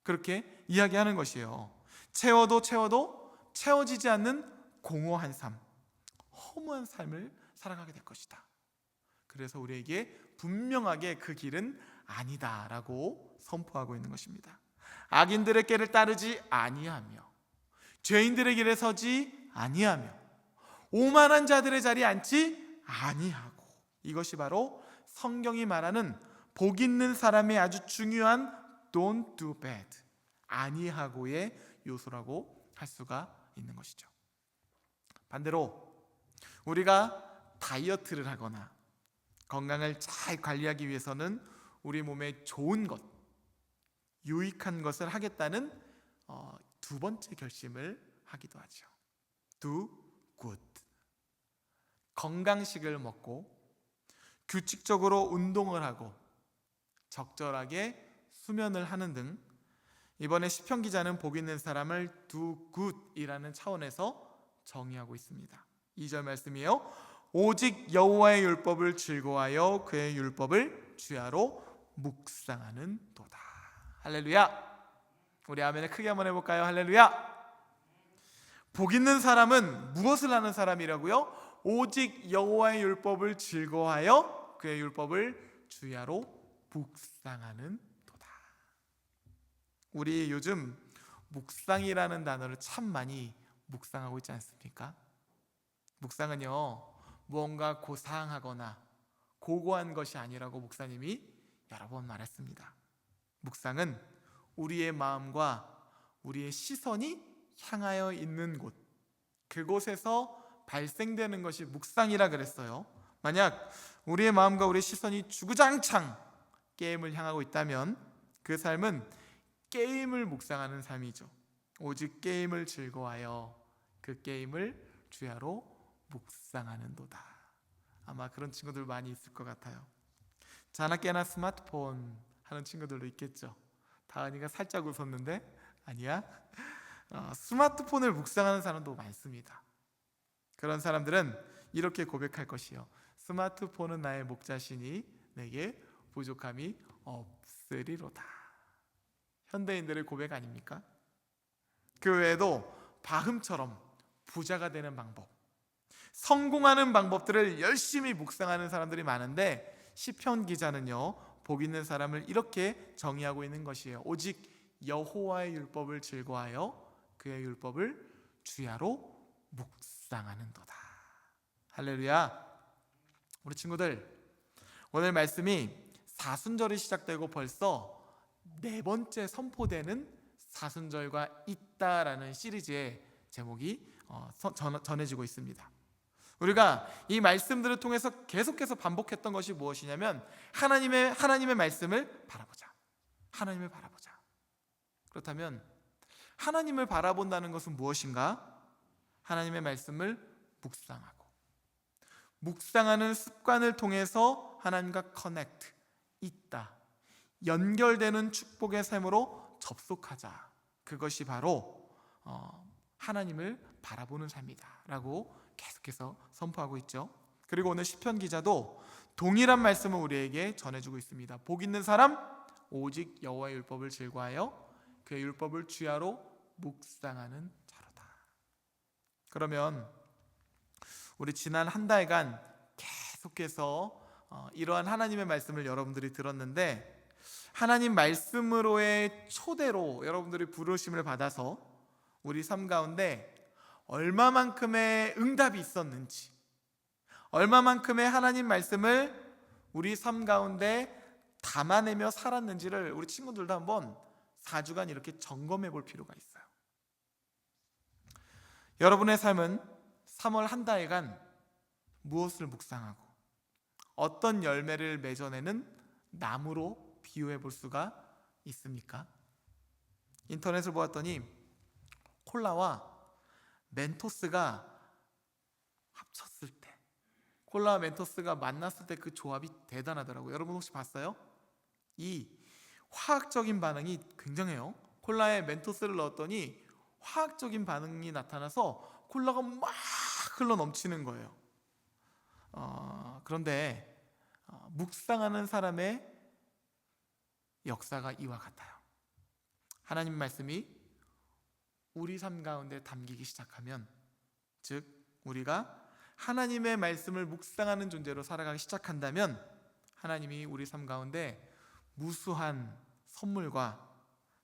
그렇게 이야기하는 것이에요. 채워도 채워지지 않는 공허한 삶, 허무한 삶을 살아가게 될 것이다. 그래서 우리에게 분명하게 그 길은 아니다라고 선포하고 있는 것입니다. 악인들의 길을 따르지 아니하며 죄인들의 길에 서지 아니하며 오만한 자들의 자리에 앉지 아니하고, 이것이 바로 성경이 말하는 복 있는 사람의 아주 중요한 don't do bad, 아니하고의 요소라고 할 수가 있는 것이죠. 반대로 우리가 다이어트를 하거나 건강을 잘 관리하기 위해서는 우리 몸에 좋은 것, 유익한 것을 하겠다는 두 번째 결심을 하기도 하죠. Do good. 건강식을 먹고 규칙적으로 운동을 하고 적절하게 수면을 하는 등, 이번에 시편 기자는 복 있는 사람을 do good이라는 차원에서 정의하고 있습니다. 2절 말씀이에요. 오직 여호와의 율법을 즐거워하여 그의 율법을 주야로 묵상하는 도다. 할렐루야. 우리 아멘을 크게 한번 해볼까요? 할렐루야. 복 있는 사람은 무엇을 하는 사람이라고요? 오직 여호와의 율법을 즐거워하여 그의 율법을 주야로 묵상하는 도다. 우리 요즘 묵상이라는 단어를 참 많이 묵상하고 있지 않습니까? 묵상은요, 무언가 고상하거나 고고한 것이 아니라고 목사님이 여러 번 말했습니다. 묵상은 우리의 마음과 우리의 시선이 향하여 있는 곳, 그곳에서 발생되는 것이 묵상이라 그랬어요. 만약 우리의 마음과 우리의 시선이 주구장창 게임을 향하고 있다면 그 삶은 게임을 묵상하는 삶이죠. 오직 게임을 즐거워하여 그 게임을 주야로 묵상하는도다. 아마 그런 친구들 많이 있을 것 같아요. 자나 깨나 스마트폰 하는 친구들도 있겠죠. 다은이가 살짝 웃었는데 아니야. 스마트폰을 묵상하는 사람도 많습니다. 그런 사람들은 이렇게 고백할 것이요. 스마트폰은 나의 목자시니 내게 부족함이 없으리로다. 현대인들의 고백 아닙니까? 그 외에도 바흠처럼 부자가 되는 방법, 성공하는 방법들을 열심히 묵상하는 사람들이 많은데, 시편 기자는요, 복 있는 사람을 이렇게 정의하고 있는 것이에요. 오직 여호와의 율법을 즐거워하여 그의 율법을 주야로 묵상하는도다. 할렐루야. 우리 친구들, 오늘 말씀이 사순절이 시작되고 벌써 네 번째 선포되는 사순절과 있다라는 시리즈의 제목이 전해지고 있습니다. 우리가 이 말씀들을 통해서 계속해서 반복했던 것이 무엇이냐면 하나님의 말씀을 바라보자. 하나님을 바라보자. 그렇다면 하나님을 바라본다는 것은 무엇인가? 하나님의 말씀을 묵상하는 습관을 통해서 하나님과 커넥트, 있다, 연결되는 축복의 삶으로 접속하자. 그것이 바로 하나님을 바라보는 삶이다 라고 계속해서 선포하고 있죠. 그리고 오늘 시편 기자도 동일한 말씀을 우리에게 전해주고 있습니다. 복 있는 사람 오직 여호와의 율법을 즐거워하여 그의 율법을 주야로 묵상하는 자로다. 그러면 우리 지난 한 달간 계속해서 이러한 하나님의 말씀을 여러분들이 들었는데, 하나님 말씀으로의 초대로 여러분들이 부르심을 받아서 우리 삶 가운데 얼마만큼의 응답이 있었는지, 얼마만큼의 하나님 말씀을 우리 삶 가운데 담아내며 살았는지를 우리 친구들도 한번 4주간 이렇게 점검해 볼 필요가 있어요. 여러분의 삶은 3월 한 달간 무엇을 묵상하고 어떤 열매를 맺어내는 나무로 비유해 볼 수가 있습니까? 인터넷을 보았더니 콜라와 멘토스가 합쳤을 때, 콜라와 멘토스가 만났을 때 그 조합이 대단하더라고요. 여러분 혹시 봤어요? 이 화학적인 반응이 굉장해요. 콜라에 멘토스를 넣었더니 화학적인 반응이 나타나서 콜라가 막 흘러 넘치는 거예요. 그런데 묵상하는 사람의 역사가 이와 같아요. 하나님 말씀이 우리 삶 가운데 담기기 시작하면, 즉 우리가 하나님의 말씀을 묵상하는 존재로 살아가기 시작한다면 하나님이 우리 삶 가운데 무수한 선물과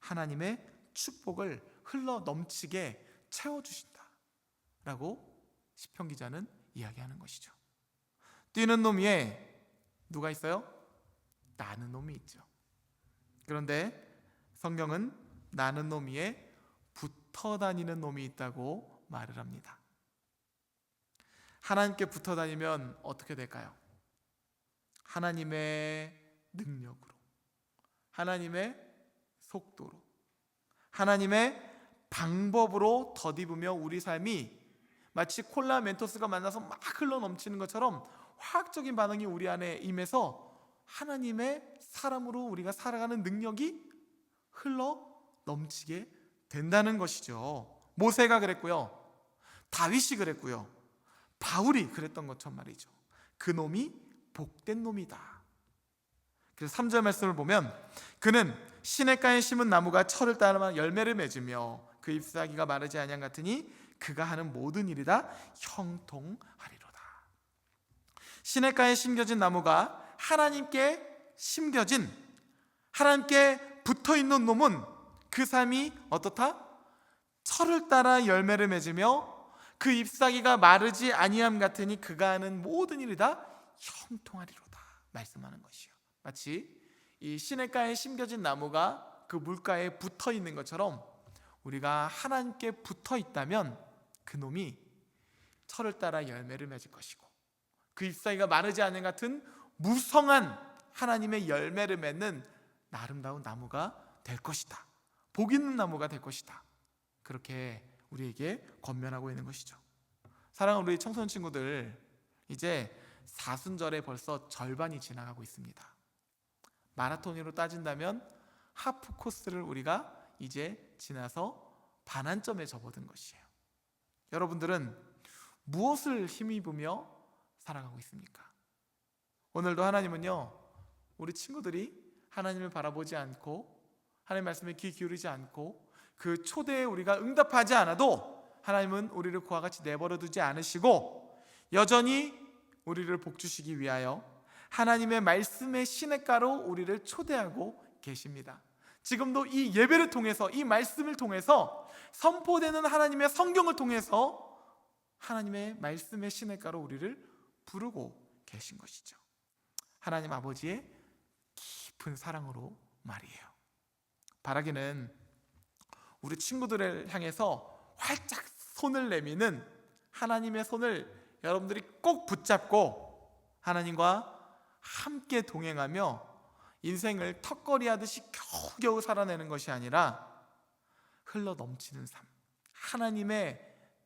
하나님의 축복을 흘러 넘치게 채워주신다 라고 시편 기자는 이야기하는 것이죠. 뛰는 놈 위에 누가 있어요? 나는 놈이 있죠. 그런데 성경은 나는 놈 위에 붙어 다니는 놈이 있다고 말을 합니다. 하나님께 붙어 다니면 어떻게 될까요? 하나님의 능력으로, 하나님의 속도로, 하나님의 방법으로 덧입으며 우리 삶이 마치 콜라 멘토스가 만나서 막 흘러 넘치는 것처럼 화학적인 반응이 우리 안에 임해서 하나님의 사람으로 우리가 살아가는 능력이 흘러 넘치게 된다는 것이죠. 모세가 그랬고요, 다윗이 그랬고요, 바울이 그랬던 것처럼 말이죠. 그 놈이 복된 놈이다. 그래서 3절 말씀을 보면 그는 시냇가에 심은 나무가 철을 따라 열매를 맺으며 그 잎사귀가 마르지 아니함 같으니 그가 하는 모든 일이 다 형통하리로다. 시냇가에 심겨진 나무가 하나님께 심겨진, 하나님께 붙어있는 놈은 그 삶이 어떻다? 철을 따라 열매를 맺으며 그 잎사귀가 마르지 아니함 같으니 그가 하는 모든 일이 다 형통하리로다 말씀하는 것이요. 마치 이 시냇가에 심겨진 나무가 그 물가에 붙어 있는 것처럼 우리가 하나님께 붙어 있다면 그 놈이 철을 따라 열매를 맺을 것이고 그 잎사귀가 마르지 않는 같은 무성한 하나님의 열매를 맺는 아름다운 나무가 될 것이다. 복 있는 나무가 될 것이다. 그렇게 우리에게 권면하고 있는 것이죠. 사랑하는 우리 청소년 친구들, 이제 사순절에 벌써 절반이 지나가고 있습니다. 마라톤으로 따진다면 하프 코스를 우리가 이제 지나서 반환점에 접어든 것이에요. 여러분들은 무엇을 힘입으며 살아가고 있습니까? 오늘도 하나님은요, 우리 친구들이 하나님을 바라보지 않고 하나님 말씀에 귀 기울이지 않고 그 초대에 우리가 응답하지 않아도 하나님은 우리를 그와 같이 내버려 두지 않으시고 여전히 우리를 복주시기 위하여 하나님의 말씀의 시냇가로 우리를 초대하고 계십니다. 지금도 이 예배를 통해서, 이 말씀을 통해서, 선포되는 하나님의 성경을 통해서 하나님의 말씀의 시냇가로 우리를 부르고 계신 것이죠. 하나님 아버지의 깊은 사랑으로 말이에요. 바라기는 우리 친구들을 향해서 활짝 손을 내미는 하나님의 손을 여러분들이 꼭 붙잡고 하나님과 함께 동행하며 인생을 턱걸이 하듯이 겨우겨우 살아내는 것이 아니라 흘러 넘치는 삶, 하나님의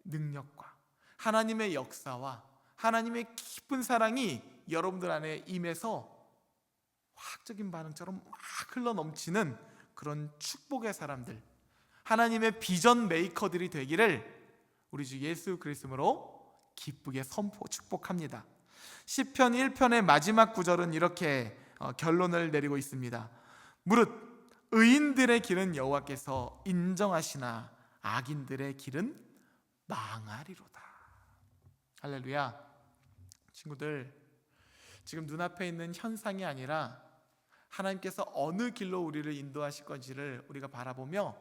능력과 하나님의 역사와 하나님의 깊은 사랑이 여러분들 안에 임해서 화학적인 반응처럼 막 흘러 넘치는 그런 축복의 사람들, 하나님의 비전 메이커들이 되기를 우리 주 예수 그리스도로 기쁘게 선포 축복합니다. 시편 1편의 마지막 구절은 이렇게 결론을 내리고 있습니다. 무릇 의인들의 길은 여호와께서 인정하시나 악인들의 길은 망하리로다. 할렐루야. 친구들, 지금 눈앞에 있는 현상이 아니라 하나님께서 어느 길로 우리를 인도하실 건지를 우리가 바라보며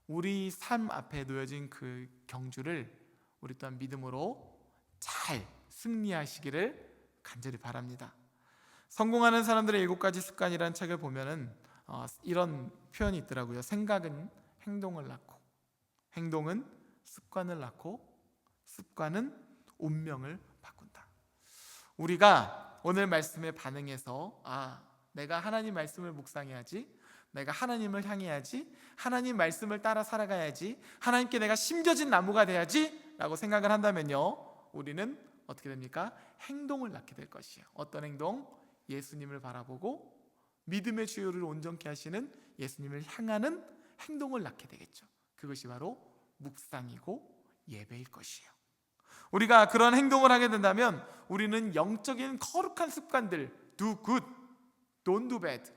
우리 삶 앞에 놓여진 그 경주를 우리 또한 믿음으로 잘 승리하시기를 간절히 바랍니다. 성공하는 사람들의 7가지 습관이라는 책을 보면은 이런 표현이 있더라고요. 생각은 행동을 낳고, 행동은 습관을 낳고, 습관은 운명을 바꾼다. 우리가 오늘 말씀에 반응해서 내가 하나님 말씀을 묵상해야지, 내가 하나님을 향해야지, 하나님 말씀을 따라 살아가야지, 하나님께 내가 심겨진 나무가 돼야지 라고 생각을 한다면요, 우리는 어떻게 됩니까? 행동을 낳게 될 것이에요. 어떤 행동? 예수님을 바라보고 믿음의 주요를 온전케 하시는 예수님을 향하는 행동을 낳게 되겠죠. 그것이 바로 묵상이고 예배일 것이에요. 우리가 그런 행동을 하게 된다면 우리는 영적인 거룩한 습관들, do good, don't do bad,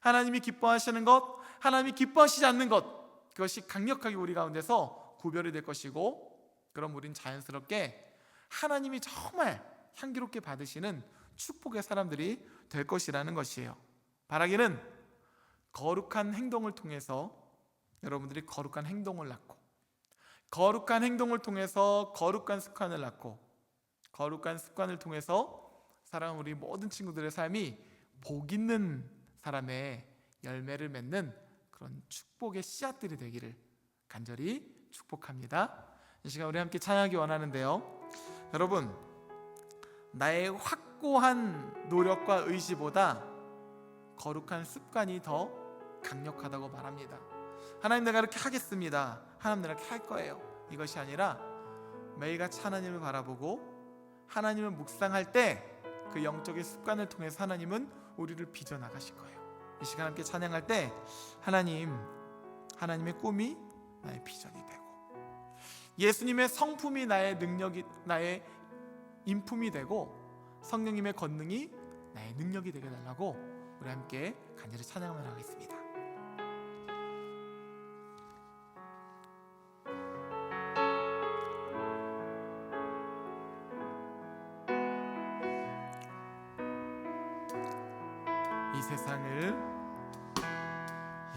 하나님이 기뻐하시는 것, 하나님이 기뻐하시지 않는 것, 그것이 강력하게 우리 가운데서 구별이 될 것이고, 그럼 우린 자연스럽게 하나님이 정말 향기롭게 받으시는 축복의 사람들이 될 것이라는 것이에요. 바라기는 거룩한 행동을 통해서 여러분들이 거룩한 행동을 낳고, 거룩한 행동을 통해서 거룩한 습관을 낳고, 거룩한 습관을 통해서 사랑하는 우리 모든 친구들의 삶이 복 있는 사람의 열매를 맺는 그런 축복의 씨앗들이 되기를 간절히 축복합니다. 이 시간 우리 함께 찬양하기 원하는데요, 여러분, 나의 확고한 노력과 의지보다 거룩한 습관이 더 강력하다고 말합니다. 하나님, 내가 이렇게 하겠습니다. 하나님, 내가 이렇게 할 거예요. 이것이 아니라 매일같이 하나님을 바라보고 하나님을 묵상할 때 그 영적인 습관을 통해서 하나님은 우리를 빚어나가실 거예요. 이 시간 함께 찬양할 때 하나님의 꿈이 나의 비전이 되고, 예수님의 성품이 나의 능력이, 나의 인품이 되고, 성령님의 권능이 나의 능력이 되게 달라고 우리 함께 간절히 찬양을 하겠습니다.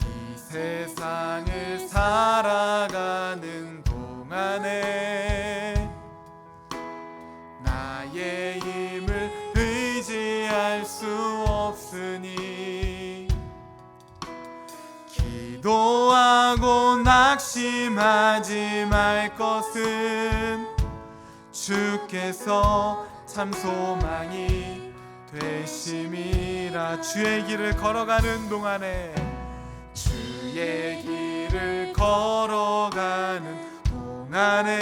이 세상을 살아가는 동안에 나의 힘을 의지할 수 없으니 기도하고 낙심하지 말 것은 주께서 참 소망이 되심이라. 주의 길을 걸어가는 동안에, 주의 길을 걸어가는 동안에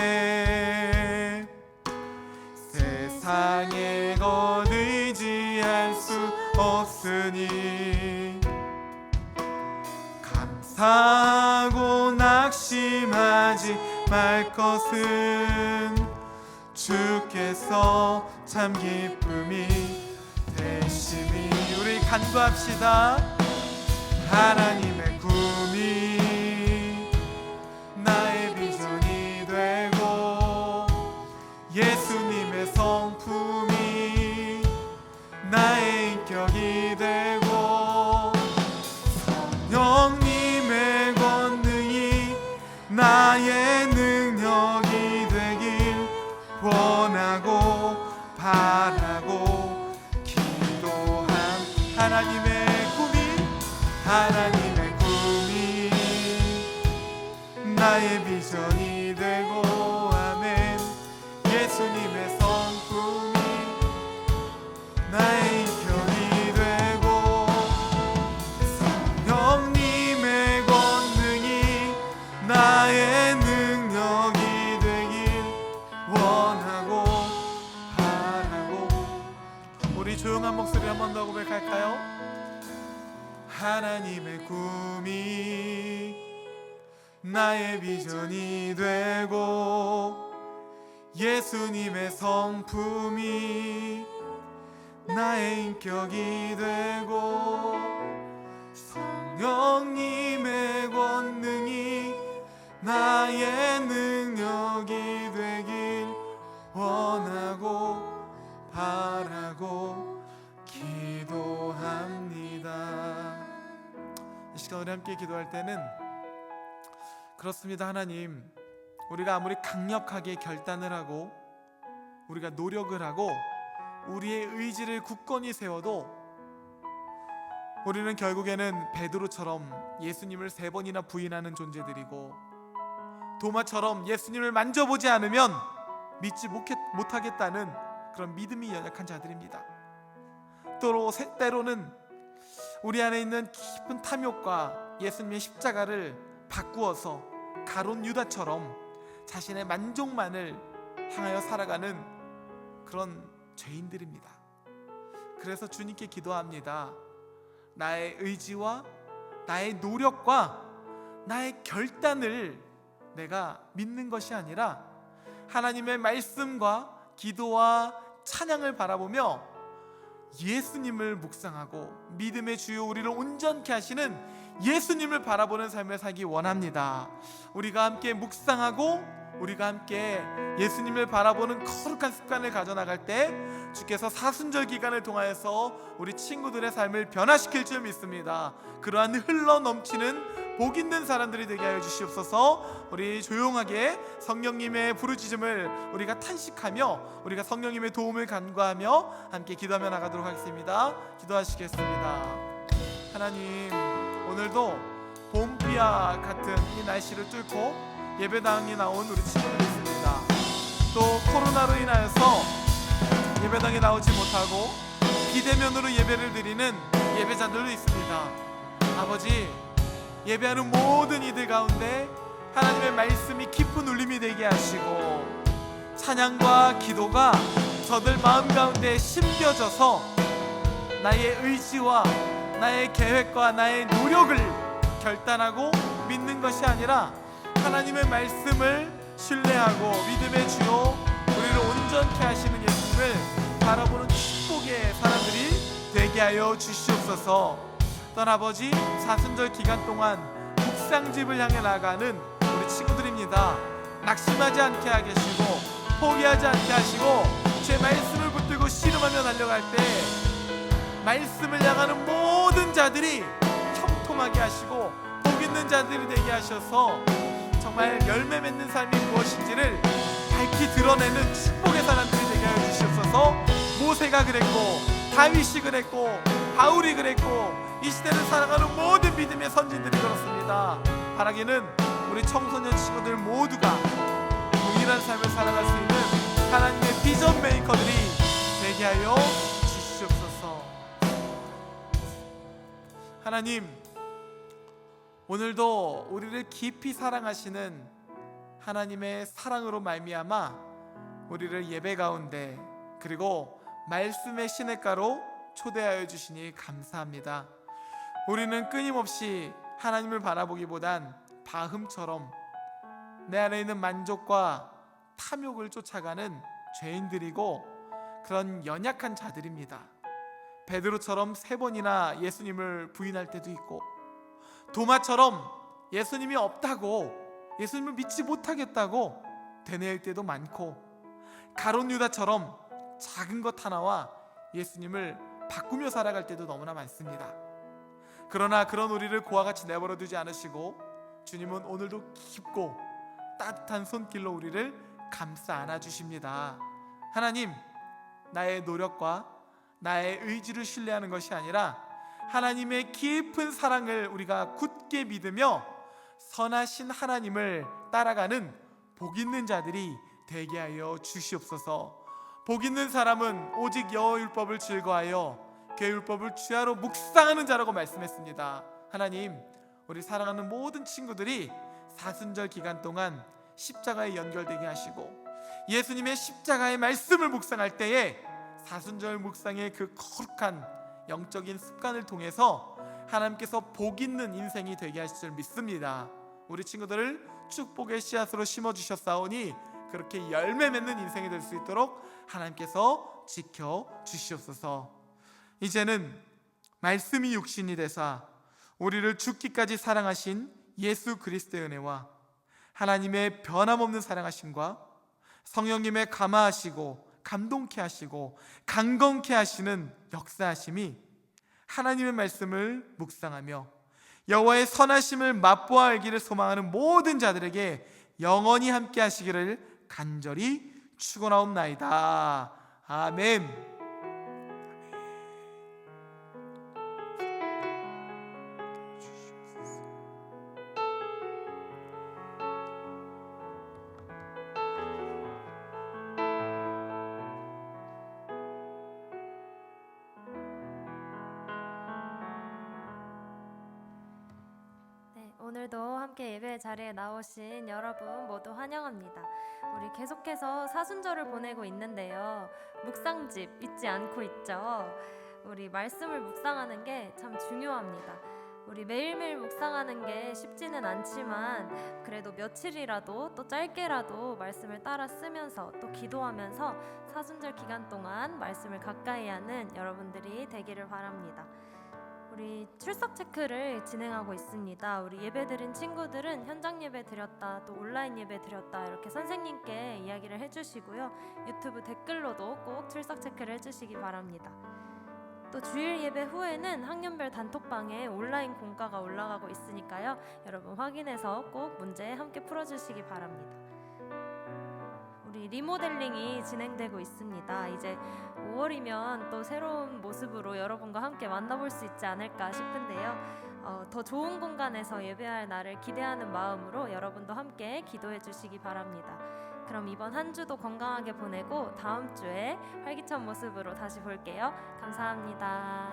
세상에 것 의지할 수 없으니 감사하고 낙심하지 말 것은 주께서 참 기쁨이 되심이. 우리 간구합시다. 하나님의 꿈이 나의 비전이 되고, 예수님의 성품이 나의 인격이 되고, 성령님의 권능이 나의 능력이 되길 원하고 바라고 하나님의 꿈이 나의 비전이 되고, 아멘. 예수님의 성품이 나의 인격이 되고, 성령님의 권능이 나의 능력이 되길 원하고 바라고. 우리 조용한 목소리 한 번 더 고백할까요? 하나님의 꿈이 나의 비전이 되고, 예수님의 성품이 나의 인격이 되고, 성령님의 권능이 나의 능력이 되길 원하고 바라고 기도합니다. 이 시간 우리 함께 기도할 때는 그렇습니다. 하나님, 우리가 아무리 강력하게 결단을 하고 우리가 노력을 하고 우리의 의지를 굳건히 세워도 우리는 결국에는 베드로처럼 예수님을 3번이나 부인하는 존재들이고, 도마처럼 예수님을 만져보지 않으면 믿지 못하겠다는 그런 믿음이 연약한 자들입니다. 때로는 우리 안에 있는 깊은 탐욕과 예수님의 십자가를 바꾸어서 가룟 유다처럼 자신의 만족만을 향하여 살아가는 그런 죄인들입니다. 그래서 주님께 기도합니다. 나의 의지와 나의 노력과 나의 결단을 내가 믿는 것이 아니라 하나님의 말씀과 기도와 찬양을 바라보며 예수님을 묵상하고 믿음의 주요 우리를 온전케 하시는 예수님을 바라보는 삶을 살기 원합니다. 우리가 함께 묵상하고 우리가 함께 예수님을 바라보는 거룩한 습관을 가져나갈 때 주께서 사순절 기간을 통하여서 우리 친구들의 삶을 변화시킬 줄 믿습니다. 그러한 흘러넘치는 복 있는 사람들이 되게 하여 주시옵소서. 우리 조용하게 성령님의 부르짖음을 우리가 탄식하며 우리가 성령님의 도움을 간구하며 함께 기도하며 나가도록 하겠습니다. 기도하시겠습니다. 하나님, 오늘도 봄비와 같은 이 날씨를 뚫고 예배당에 나온 우리 친구들이 있습니다. 또 코로나로 인하여서 예배당에 나오지 못하고 비대면으로 예배를 드리는 예배자들도 있습니다. 아버지, 예배하는 모든 이들 가운데 하나님의 말씀이 깊은 울림이 되게 하시고 찬양과 기도가 저들 마음 가운데 심겨져서 나의 의지와 나의 계획과 나의 노력을 결단하고 믿는 것이 아니라 하나님의 말씀을 신뢰하고 믿음의 주요 우리를 온전케 하시는 예수님을 바라보는 축복의 사람들이 되게 하여 주시옵소서. 또한 아버지, 사순절 기간 동안 묵상집을 향해 나가는 우리 친구들입니다. 낙심하지 않게 하시고 포기하지 않게 하시고 제 말씀을 붙들고 씨름하며 달려갈 때 말씀을 향하는 모든 자들이 형통하게 하시고 복 있는 자들이 되게 하셔서 정말 열매 맺는 삶이 무엇인지를 밝히 드러내는 축복의 사람들이 되게 하여 주시옵소서. 모세가 그랬고 다윗이 그랬고 바울이 그랬고 이 시대를 살아가는 모든 믿음의 선진들이 그렇습니다. 바라기는 우리 청소년 친구들 모두가 동일한 삶을 살아갈 수 있는 하나님의 비전 메이커들이 되게 하여 주시옵소서. 하나님, 오늘도 우리를 깊이 사랑하시는 하나님의 사랑으로 말미암아 우리를 예배 가운데 그리고 말씀의 시냇가로 초대하여 주시니 감사합니다. 우리는 끊임없이 하나님을 바라보기보단 바흠처럼 내 안에 있는 만족과 탐욕을 쫓아가는 죄인들이고 그런 연약한 자들입니다. 베드로처럼 3번이나 예수님을 부인할 때도 있고 도마처럼 예수님이 없다고 예수님을 믿지 못하겠다고 되뇌일 때도 많고 가룟 유다처럼 작은 것 하나와 예수님을 바꾸며 살아갈 때도 너무나 많습니다. 그러나 그런 우리를 고와 같이 내버려 두지 않으시고 주님은 오늘도 깊고 따뜻한 손길로 우리를 감싸 안아주십니다. 하나님, 나의 노력과 나의 의지를 신뢰하는 것이 아니라 하나님의 깊은 사랑을 우리가 굳게 믿으며 선하신 하나님을 따라가는 복 있는 자들이 되게 하여 주시옵소서. 복 있는 사람은 오직 여호와 율법을 즐거하여 그의 율법을 주야로 묵상하는 자라고 말씀했습니다. 하나님, 우리 사랑하는 모든 친구들이 사순절 기간 동안 십자가에 연결되게 하시고 예수님의 십자가의 말씀을 묵상할 때에 사순절 묵상의 그 거룩한 영적인 습관을 통해서 하나님께서 복 있는 인생이 되게 하실 줄 믿습니다. 우리 친구들을 축복의 씨앗으로 심어주셨사오니 그렇게 열매 맺는 인생이 될 수 있도록 하나님께서 지켜주시옵소서. 이제는 말씀이 육신이 되사 우리를 죽기까지 사랑하신 예수 그리스도의 은혜와 하나님의 변함없는 사랑하심과 성령님의 감화하시고 감동케 하시고 강건케 하시는 역사하심이 하나님의 말씀을 묵상하며 여호와의 선하심을 맛보아 알기를 소망하는 모든 자들에게 영원히 함께 하시기를 간절히 축원하옵나이다. 아멘. 오늘도 함께 예배 자리에 나오신 여러분 모두 환영합니다. 우리 계속해서 사순절을 보내고 있는데요. 묵상집 잊지 않고 있죠. 우리 말씀을 묵상하는 게 참 중요합니다. 우리 매일매일 묵상하는 게 쉽지는 않지만 그래도 며칠이라도 또 짧게라도 말씀을 따라 쓰면서 또 기도하면서 사순절 기간 동안 말씀을 가까이 하는 여러분들이 되기를 바랍니다. 우리 출석 체크를 진행하고 있습니다. 우리 예배 드린 친구들은 현장 예배 드렸다, 또 온라인 예배 드렸다 이렇게 선생님께 이야기를 해주시고요. 유튜브 댓글로도 꼭 출석 체크를 해주시기 바랍니다. 또 주일 예배 후에는 학년별 단톡방에 온라인 공과가 올라가고 있으니까요. 여러분 확인해서 꼭 문제 함께 풀어주시기 바랍니다. 우리 리모델링이 진행되고 있습니다. 이제 5월이면 또 새로운 모습으로 여러분과 함께 만나볼 수 있지 않을까 싶은데요. 더 좋은 공간에서 예배할 날을 기대하는 마음으로 여러분도 함께 기도해 주시기 바랍니다. 그럼 이번 한 주도 건강하게 보내고 다음 주에 활기찬 모습으로 다시 볼게요. 감사합니다.